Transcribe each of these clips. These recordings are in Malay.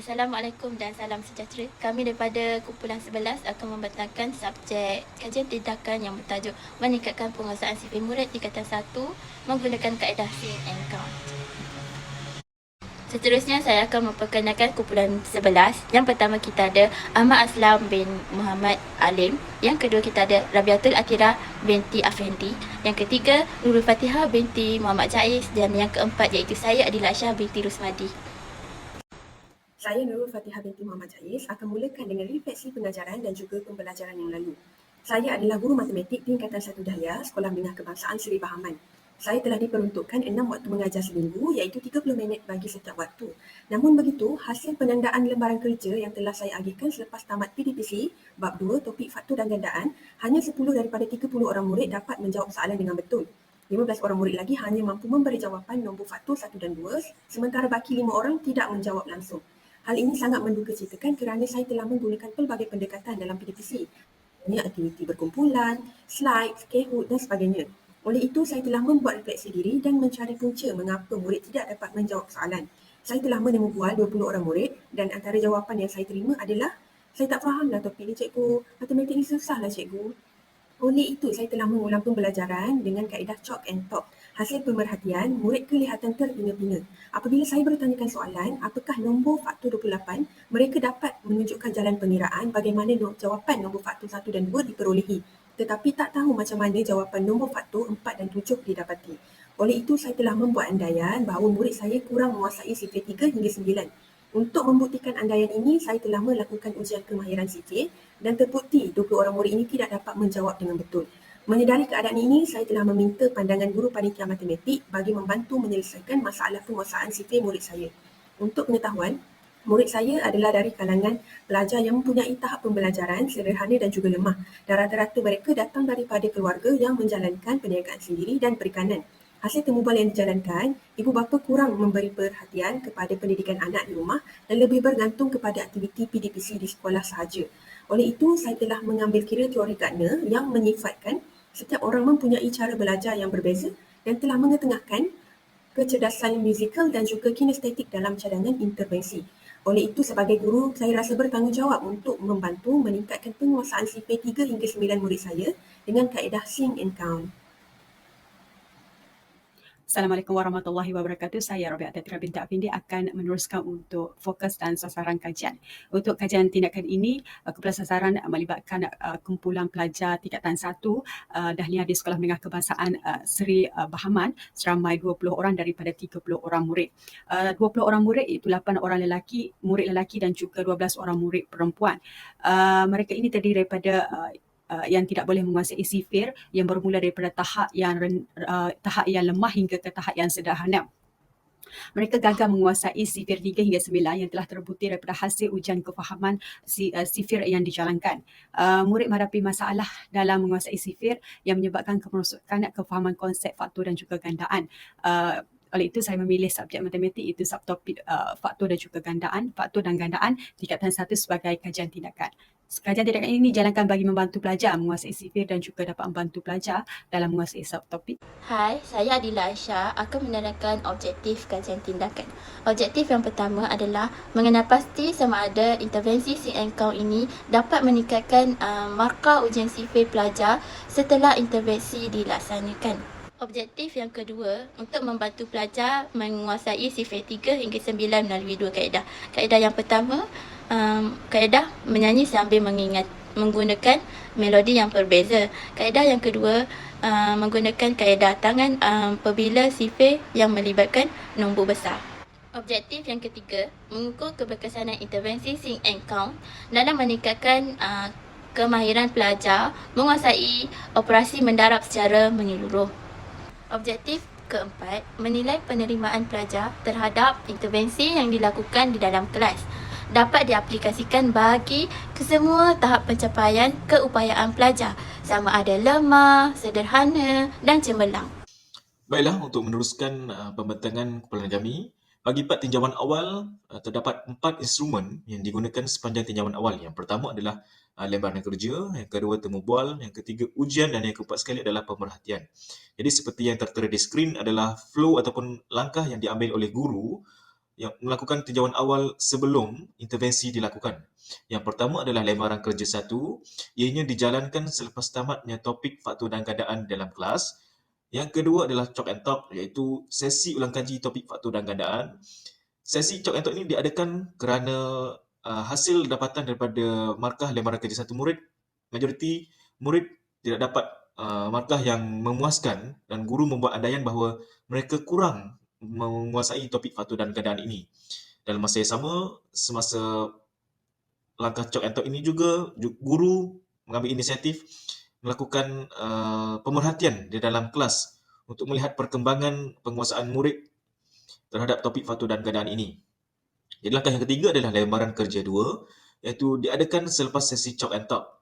Assalamualaikum dan salam sejahtera. Kami daripada kumpulan 11 akan membentangkan subjek kajian tindakan yang bertajuk meningkatkan penguasaan sifil murid tingkatan 1 menggunakan kaedah SIN and COUNT. Seterusnya saya akan memperkenalkan kumpulan 11. Yang pertama kita ada Ahmad Aslam bin Muhammad Alim. Yang kedua kita ada Rabiatul Atira binti Afendi. Yang ketiga Nurul Fatihah binti Muhammad Jais. Dan yang keempat iaitu saya Adila Syah binti Rusmadi. Saya Nurul Fatihah binti Muhammad Jais akan mulakan dengan refleksi pengajaran dan juga pembelajaran yang lalu. Saya adalah guru matematik tingkatan 1 Dahlia, Sekolah Menengah Kebangsaan Seri Bahaman. Saya telah diperuntukkan 6 waktu mengajar seminggu iaitu 30 minit bagi setiap waktu. Namun begitu, hasil penandaan lembaran kerja yang telah saya agihkan selepas tamat PDPC, bab 2 topik faktor dan gandaan, hanya 10 daripada 30 orang murid dapat menjawab soalan dengan betul. 15 orang murid lagi hanya mampu memberi jawapan nombor faktor 1 dan 2, sementara baki 5 orang tidak menjawab langsung. Hal ini sangat mendukacitakan kerana saya telah menggunakan pelbagai pendekatan dalam PDPC. Ini aktiviti berkumpulan, slide, Kahoot dan sebagainya. Oleh itu, saya telah membuat refleksi diri dan mencari punca mengapa murid tidak dapat menjawab soalan. Saya telah menemubual 20 orang murid dan antara jawapan yang saya terima adalah, saya tak fahamlah topik ni cikgu, matematik ni susahlah cikgu. Oleh itu, saya telah mengulang pembelajaran dengan kaedah chalk and talk. Hasil pemerhatian, murid kelihatan terbinga-binga. Apabila saya bertanyakan soalan, apakah nombor faktor 28, mereka dapat menunjukkan jalan pengiraan bagaimana jawapan nombor faktor 1 dan 2 diperolehi. Tetapi tak tahu macam mana jawapan nombor faktor 4 dan 7 didapati. Oleh itu, saya telah membuat andaian bahawa murid saya kurang menguasai sifir 3 hingga 9. Untuk membuktikan andaian ini, saya telah melakukan ujian kemahiran sifir dan terbukti 20 orang murid ini tidak dapat menjawab dengan betul. Menyedari keadaan ini, saya telah meminta pandangan guru panitia matematik bagi membantu menyelesaikan masalah penguasaan sifir murid saya. Untuk pengetahuan, murid saya adalah dari kalangan pelajar yang mempunyai tahap pembelajaran sederhana dan juga lemah, dan rata-rata mereka datang daripada keluarga yang menjalankan perniagaan sendiri dan perikanan. Hasil temubual yang dijalankan, ibu bapa kurang memberi perhatian kepada pendidikan anak di rumah dan lebih bergantung kepada aktiviti PDPC di sekolah sahaja. Oleh itu, saya telah mengambil kira teori Gardner yang menyifatkan setiap orang mempunyai cara belajar yang berbeza dan telah mengetengahkan kecerdasan musikal dan juga kinestetik dalam cadangan intervensi. Oleh itu, sebagai guru, saya rasa bertanggungjawab untuk membantu meningkatkan penguasaan sifir 3 hingga 9 murid saya dengan kaedah Sing and Count. Assalamualaikum warahmatullahi wabarakatuh. Saya Rabiatul Atira binti Afendi akan meneruskan untuk fokus dan sasaran kajian. Untuk kajian tindakan ini, kumpulan sasaran melibatkan kumpulan pelajar tingkatan 1 Dahlia di Sekolah Menengah Kebangsaan Seri Bahaman seramai 20 orang daripada 30 orang murid. 20 orang murid itu 8 orang lelaki, murid lelaki dan juga 12 orang murid perempuan. Mereka ini terdiri daripada yang tidak boleh menguasai sifir yang bermula daripada tahap yang lemah hingga ke tahap yang sederhana. Mereka gagal menguasai sifir 3 hingga 9 yang telah terbukti daripada hasil ujian kefahaman sifir yang dijalankan. Murid menghadapi masalah dalam menguasai sifir yang menyebabkan kemerosokan kefahaman konsep faktor dan juga gandaan. Oleh itu, saya memilih subjek matematik itu subtopik faktor dan juga gandaan, faktor dan gandaan tingkatan 1 sebagai kajian tindakan. Kajian tindakan ini dijalankan bagi membantu pelajar menguasai sifir dan juga dapat membantu pelajar dalam menguasai subtopik. Hai, saya Adila Aisyah akan menerangkan objektif kajian tindakan. Objektif yang pertama adalah mengenal pasti sama ada intervensi Sing and Count ini dapat meningkatkan markah ujian sifir pelajar setelah intervensi dilaksanakan. Objektif yang kedua, untuk membantu pelajar menguasai sifir 3 hingga 9 melalui dua kaedah. Kaedah yang pertama, kaedah menyanyi sambil menggunakan melodi yang berbeza. Kaedah yang kedua, menggunakan kaedah tangan apabila sifir yang melibatkan nombor besar. Objektif yang ketiga, mengukur keberkesanan intervensi Sing and Count dalam meningkatkan kemahiran pelajar menguasai operasi mendarab secara menyeluruh. Objektif keempat, menilai penerimaan pelajar terhadap intervensi yang dilakukan di dalam kelas dapat diaplikasikan bagi kesemua tahap pencapaian keupayaan pelajar, sama ada lemah, sederhana dan cemerlang. Baiklah, untuk meneruskan pembentangan kumpulan kami, bagi part tinjauan awal, terdapat 4 instrumen yang digunakan sepanjang tinjauan awal. Yang pertama adalah lembaran kerja, yang kedua temubual, yang ketiga ujian dan yang keempat sekali adalah pemerhatian. Jadi seperti yang tertera di skrin adalah flow ataupun langkah yang diambil oleh guru yang melakukan tinjauan awal sebelum intervensi dilakukan. Yang pertama adalah lembaran kerja 1, ianya dijalankan selepas tamatnya topik faktor dan gandaan dalam kelas. Yang kedua adalah chalk and talk, iaitu sesi ulang kaji topik faktor dan gandaan. Sesi chalk and talk ini diadakan kerana hasil dapatan daripada markah lembaran kerja 1 murid, majoriti murid tidak dapat markah yang memuaskan dan guru membuat andaian bahawa mereka kurang menguasai topik faktor dan gandaan ini. Dalam masa yang sama, semasa langkah chalk and talk ini juga guru mengambil inisiatif melakukan pemerhatian di dalam kelas untuk melihat perkembangan penguasaan murid terhadap topik faktor dan gandaan ini. Jadi langkah yang ketiga adalah lembaran kerja 2, iaitu diadakan selepas sesi chalk and talk.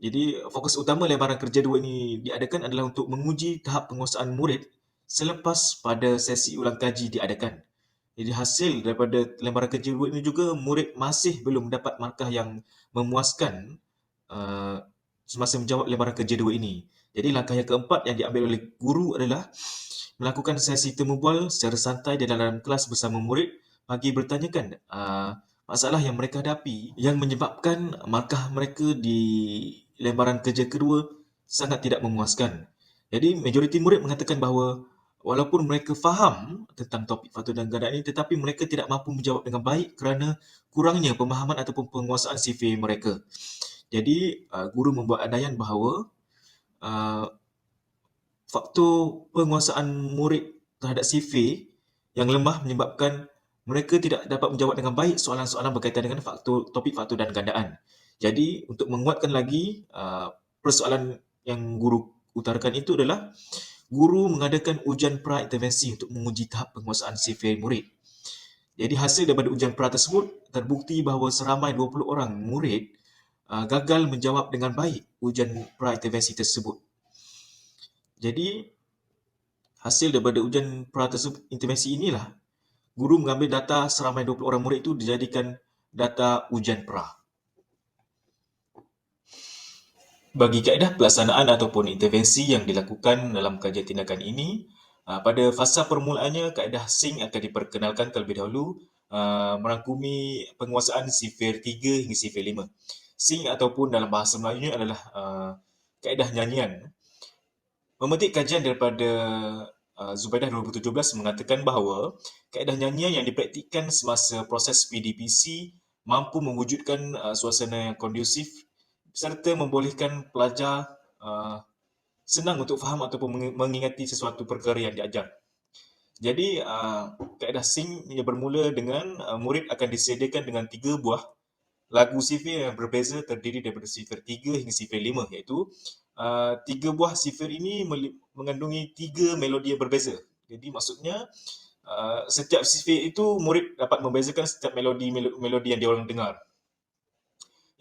Jadi fokus utama lembaran kerja 2 ini diadakan adalah untuk menguji tahap penguasaan murid selepas pada sesi ulang kaji diadakan. Jadi hasil daripada lembaran kerja 2 ini juga murid masih belum dapat markah yang memuaskan semasa menjawab lembaran kerja 2 ini. Jadi langkah yang keempat yang diambil oleh guru adalah melakukan sesi temu bual secara santai di dalam kelas bersama murid bagi bertanyakan masalah yang mereka hadapi yang menyebabkan markah mereka di lembaran kerja kedua sangat tidak memuaskan. Jadi majoriti murid mengatakan bahawa walaupun mereka faham tentang topik faktor dan gandaan ini, tetapi mereka tidak mampu menjawab dengan baik kerana kurangnya pemahaman ataupun penguasaan CV mereka. Jadi guru membuat andaian bahawa faktor penguasaan murid terhadap CV yang lemah menyebabkan mereka tidak dapat menjawab dengan baik soalan-soalan berkaitan dengan topik faktor dan gandaan. Jadi untuk menguatkan lagi persoalan yang guru utarakan itu adalah guru mengadakan ujian pra-intervensi untuk menguji tahap penguasaan CV murid. Jadi hasil daripada ujian pra tersebut terbukti bahawa seramai 20 orang murid gagal menjawab dengan baik ujian pra-intervensi tersebut. Jadi hasil daripada ujian pra tersebut, intervensi inilah guru mengambil data seramai 20 orang murid itu dijadikan data ujian pra. Bagi kaedah pelaksanaan ataupun intervensi yang dilakukan dalam kajian tindakan ini, pada fasa permulaannya kaedah SING akan diperkenalkan terlebih dahulu, merangkumi penguasaan sifir 3 hingga sifir 5. SING ataupun dalam bahasa Melayunya adalah kaedah nyanyian. Memetik kajian daripada Zubaidah 2017 mengatakan bahawa kaedah nyanyian yang dipraktikkan semasa proses PDPC mampu mewujudkan suasana yang kondusif serta membolehkan pelajar senang untuk faham ataupun mengingati sesuatu perkara yang diajar. Jadi, kaedah SING ia bermula dengan murid akan disediakan dengan 3 buah lagu sifir yang berbeza terdiri daripada sifir 3 hingga sifir 5, iaitu 3 buah sifir ini mengandungi 3 melodi yang berbeza. Jadi maksudnya setiap sifir itu murid dapat membezakan setiap melodi yang diorang dengar.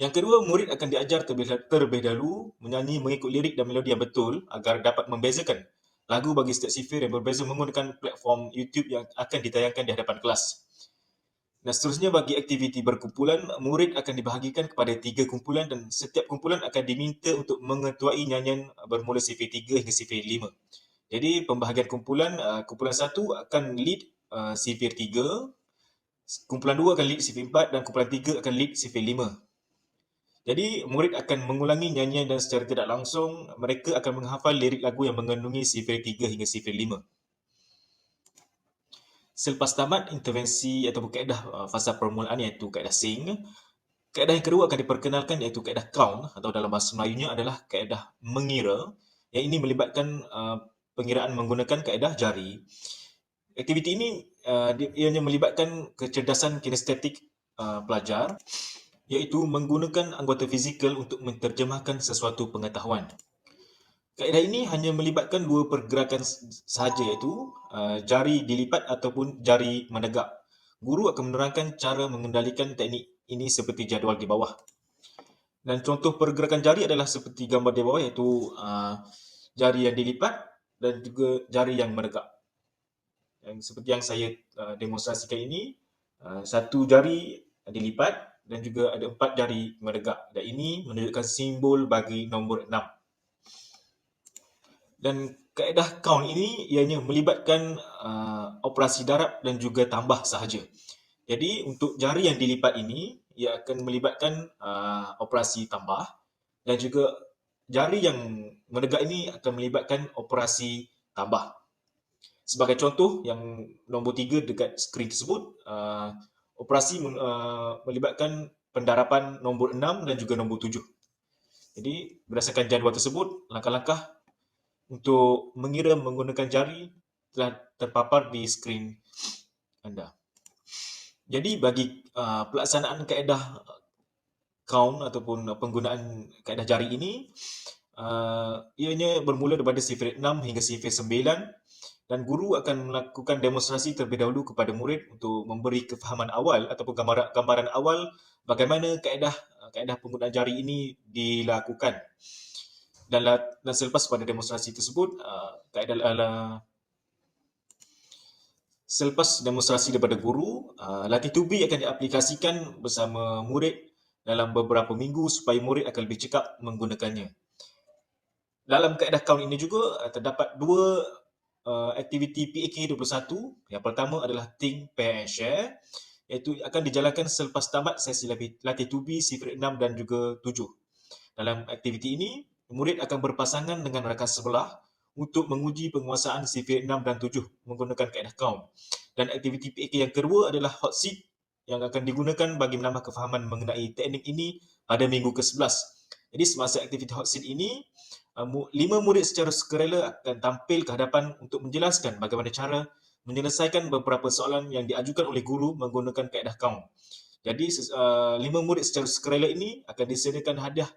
Yang kedua, murid akan diajar terlebih dahulu menyanyi mengikut lirik dan melodi yang betul agar dapat membezakan lagu bagi setiap sifir yang berbeza menggunakan platform YouTube yang akan ditayangkan di hadapan kelas. Dan seterusnya, bagi aktiviti berkumpulan, murid akan dibahagikan kepada 3 kumpulan dan setiap kumpulan akan diminta untuk mengetuai nyanyian bermula sifir 3 hingga sifir 5. Jadi pembahagian kumpulan, kumpulan 1 akan lead sifir 3, kumpulan 2 akan lead sifir 4 dan kumpulan 3 akan lead sifir 5. Jadi murid akan mengulangi nyanyian dan secara tidak langsung mereka akan menghafal lirik lagu yang mengandungi sifir 3 hingga sifir 5. Selepas tamat intervensi ataupun kaedah fasa permulaan iaitu kaedah SING, kaedah yang kedua akan diperkenalkan iaitu kaedah count atau dalam bahasa Melayunya adalah kaedah mengira, yang ini melibatkan pengiraan menggunakan kaedah jari. Aktiviti ini ianya melibatkan kecerdasan kinestetik pelajar, iaitu menggunakan anggota fizikal untuk menterjemahkan sesuatu pengetahuan. Kaedah ini hanya melibatkan 2 pergerakan sahaja, iaitu jari dilipat ataupun jari menegak. Guru akan menerangkan cara mengendalikan teknik ini seperti jadual di bawah. Dan contoh pergerakan jari adalah seperti gambar di bawah, iaitu jari yang dilipat dan juga jari yang menegak. Yang seperti yang saya demonstrasikan ini, 1 jari dilipat dan juga ada 4 jari menegak. Dan ini menunjukkan simbol bagi nombor 6. Dan kaedah count ini ianya melibatkan operasi darab dan juga tambah sahaja. Jadi untuk jari yang dilipat ini, ia akan melibatkan operasi tambah dan juga jari yang menegak ini akan melibatkan operasi tambah. Sebagai contoh, yang nombor 3 dekat skrin tersebut, operasi melibatkan pendarapan nombor 6 dan juga nombor 7. Jadi berdasarkan jadual tersebut, langkah-langkah untuk mengira menggunakan jari telah terpapar di skrin anda. Jadi bagi pelaksanaan kaedah count ataupun penggunaan kaedah jari ini, ianya bermula daripada sifir 6 hingga sifir 9 dan guru akan melakukan demonstrasi terlebih dahulu kepada murid untuk memberi kefahaman awal ataupun gambaran awal bagaimana kaedah penggunaan jari ini dilakukan. Dan selepas pada demonstrasi tersebut, selepas demonstrasi daripada guru, latih tubi akan diaplikasikan bersama murid dalam beberapa minggu supaya murid akan lebih cekap menggunakannya. Dalam kaedah count ini juga terdapat dua aktiviti PAK 21. Yang pertama adalah Think, Pair and Share, iaitu akan dijalankan selepas tamat sesi latih tubi sifir 6 dan juga 7. Dalam aktiviti ini, murid akan berpasangan dengan rakan sebelah untuk menguji penguasaan sifir 6 dan 7 menggunakan kaedah count. Dan aktiviti PAK yang kedua adalah hot seat yang akan digunakan bagi menambah kefahaman mengenai teknik ini pada minggu ke-11. Jadi semasa aktiviti hot seat ini, 5 murid secara sukarela akan tampil ke hadapan untuk menjelaskan bagaimana cara menyelesaikan beberapa soalan yang diajukan oleh guru menggunakan kaedah count. Jadi 5 murid secara sukarela ini akan disediakan hadiah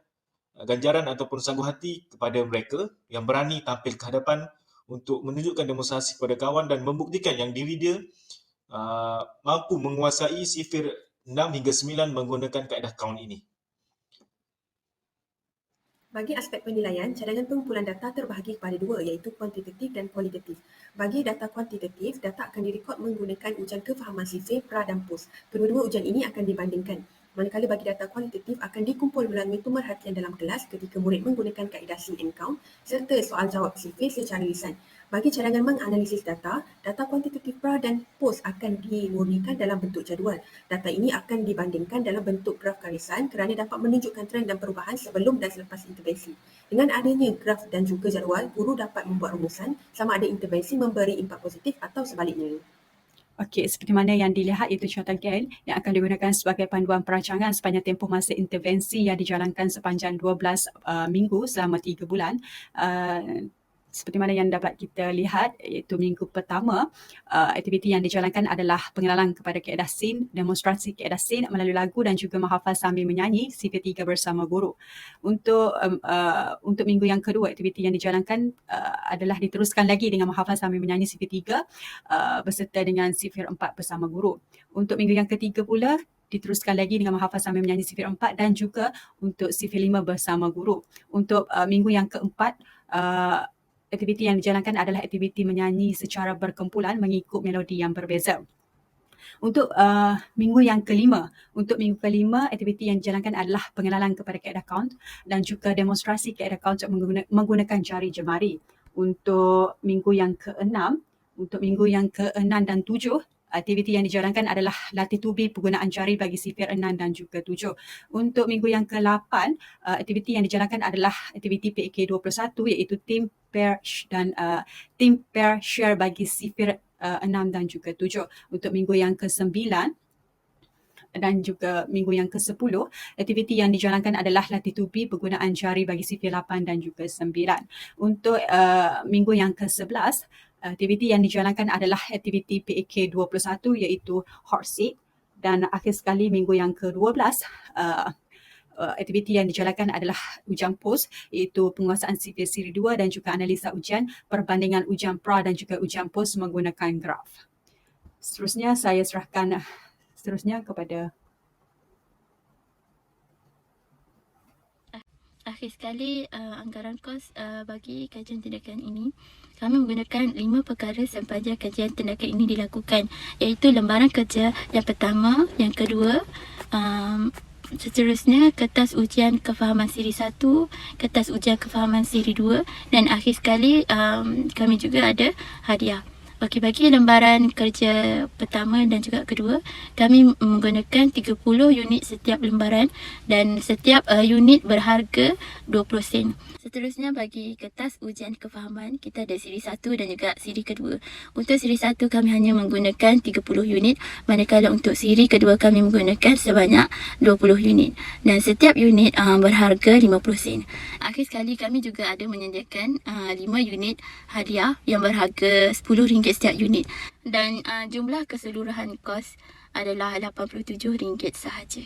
ganjaran ataupun sanggup hati kepada mereka yang berani tampil ke hadapan untuk menunjukkan demonstrasi kepada kawan dan membuktikan yang diri dia mampu menguasai sifir 6 hingga 9 menggunakan kaedah count ini. Bagi aspek penilaian, cadangan pengumpulan data terbahagi kepada dua, iaitu kuantitatif dan kualitatif. Bagi data kuantitatif, data akan direkod menggunakan ujian kefahaman sifir, pra dan pos. Kedua-dua ujian ini akan dibandingkan. Manakala bagi data kualitatif akan dikumpul melalui pemerhatian dalam kelas ketika murid menggunakan kaedah sing and count serta soal jawab sifir secara lisan. Bagi cadangan menganalisis data, data kuantitatif pra dan pos akan dimurnikan dalam bentuk jadual. Data ini akan dibandingkan dalam bentuk graf garisan kerana dapat menunjukkan trend dan perubahan sebelum dan selepas intervensi. Dengan adanya graf dan juga jadual, guru dapat membuat rumusan sama ada intervensi memberi impak positif atau sebaliknya. Okey, seperti mana yang dilihat itu catatan GAIN yang akan digunakan sebagai panduan perancangan sepanjang tempoh masa intervensi yang dijalankan sepanjang 12 minggu selama 3 bulan. Seperti mana yang dapat kita lihat, iaitu minggu pertama, aktiviti yang dijalankan adalah pengenalan kepada kaedah SIN, demonstrasi kaedah SIN melalui lagu dan juga menghafal sambil menyanyi sifir 3 bersama guru. Untuk minggu yang kedua, aktiviti yang dijalankan adalah diteruskan lagi dengan menghafal sambil menyanyi sifir 3 beserta dengan sifir 4 bersama guru. Untuk minggu yang ketiga pula, diteruskan lagi dengan menghafal sambil menyanyi sifir 4 dan juga untuk sifir 5 bersama guru. Untuk minggu yang keempat, aktiviti yang dijalankan adalah aktiviti menyanyi secara berkumpulan mengikut melodi yang berbeza. Untuk minggu yang kelima, aktiviti yang dijalankan adalah pengenalan kepada kaedah count dan juga demonstrasi kaedah count menggunakan jari jemari. Untuk minggu yang keenam dan 7, aktiviti yang dijalankan adalah latih tubi penggunaan jari bagi sifir 6 dan juga 7. Untuk minggu yang ke-8, aktiviti yang dijalankan adalah aktiviti PAK 21 iaitu Team, Pair dan Team, Pair, Share bagi sifir 6 dan juga 7. Untuk minggu yang ke-9 dan juga minggu yang ke-10, aktiviti yang dijalankan adalah latih tubi penggunaan jari bagi sifir 8 dan juga 9. Untuk minggu yang ke-11, aktiviti yang dijalankan adalah aktiviti PAK 21 iaitu hot seat, dan akhir sekali minggu yang ke-12 aktiviti yang dijalankan adalah ujian pos iaitu penguasaan sifir siri 2 dan juga analisa ujian, perbandingan ujian pra dan juga ujian pos menggunakan graf. Seterusnya saya serahkan kepada Akhir sekali, anggaran kos bagi kajian tindakan ini, kami menggunakan 5 perkara sepanjang kajian tindakan ini dilakukan, iaitu lembaran kerja yang pertama, yang kedua, Seterusnya, kertas ujian kefahaman siri 1, kertas ujian kefahaman siri 2 dan akhir sekali kami juga ada hadiah. Okey, bagi lembaran kerja pertama dan juga kedua, kami menggunakan 30 unit setiap lembaran dan setiap unit berharga 20 sen. Seterusnya, bagi kertas ujian kefahaman, kita ada siri 1 dan juga siri kedua. Untuk siri 1 kami hanya menggunakan 30 unit, manakala untuk siri kedua kami menggunakan sebanyak 20 unit. Dan setiap unit berharga 50 sen. Akhir sekali kami juga ada menyediakan 5 unit hadiah yang berharga RM10 setiap unit. Dan jumlah keseluruhan kos adalah RM87 sahaja.